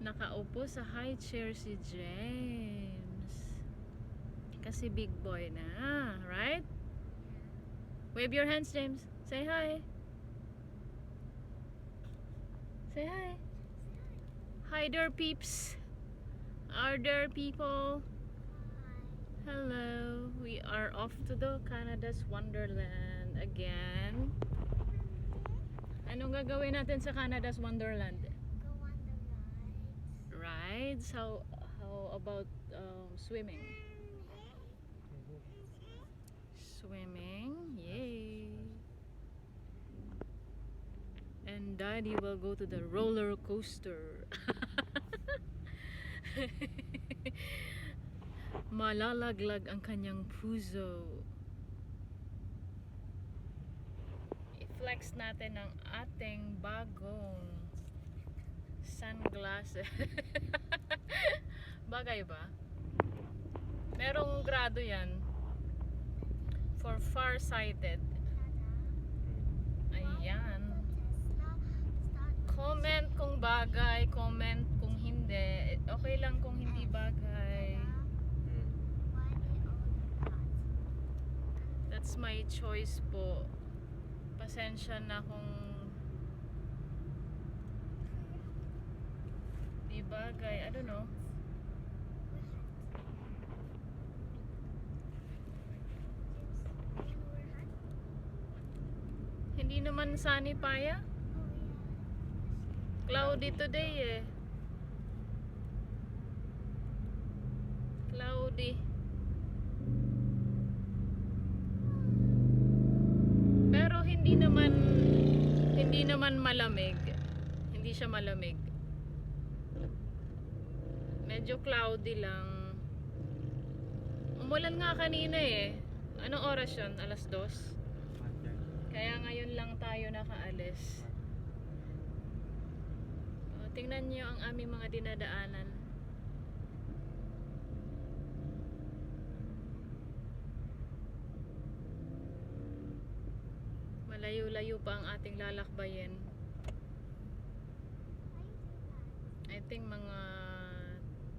Nakaupo sa high chair si James. Kasi big boy na, right? Wave your hands, James. Say hi. Say hi. Hi there, peeps. Are there people? Hello. We are off to the Canada's Wonderland again. Anong gagawin natin sa Canada's Wonderland? Go on the rides. Rides? How about swimming? Swimming? Yay! And Daddy will go to the roller coaster. Malalaglag ang kanyang puso. I-flex natin ang ating bagong sunglasses. Bagay ba? Merong grado yan for farsighted. Ayan. Comment kung bagay, comment kung hindi. Okay lang kung hindi bagay. That's my choice po. Pasensya na kung di bagay. I don't know. Hindi naman sunny paya. Cloudy today eh. Cloudy. Pero hindi naman malamig. Hindi siya malamig. Medyo cloudy lang. Umulan nga kanina eh. Anong oras yun? 2:00? Kaya ngayon lang tayo nakaalis. Tingnan nyo ang aming mga dinadaanan. Malayo-layo pa ang ating lalakbayin. I think mga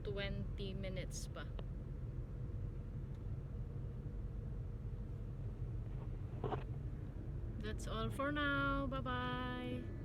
20 minutes pa. That's all for now. Bye-bye.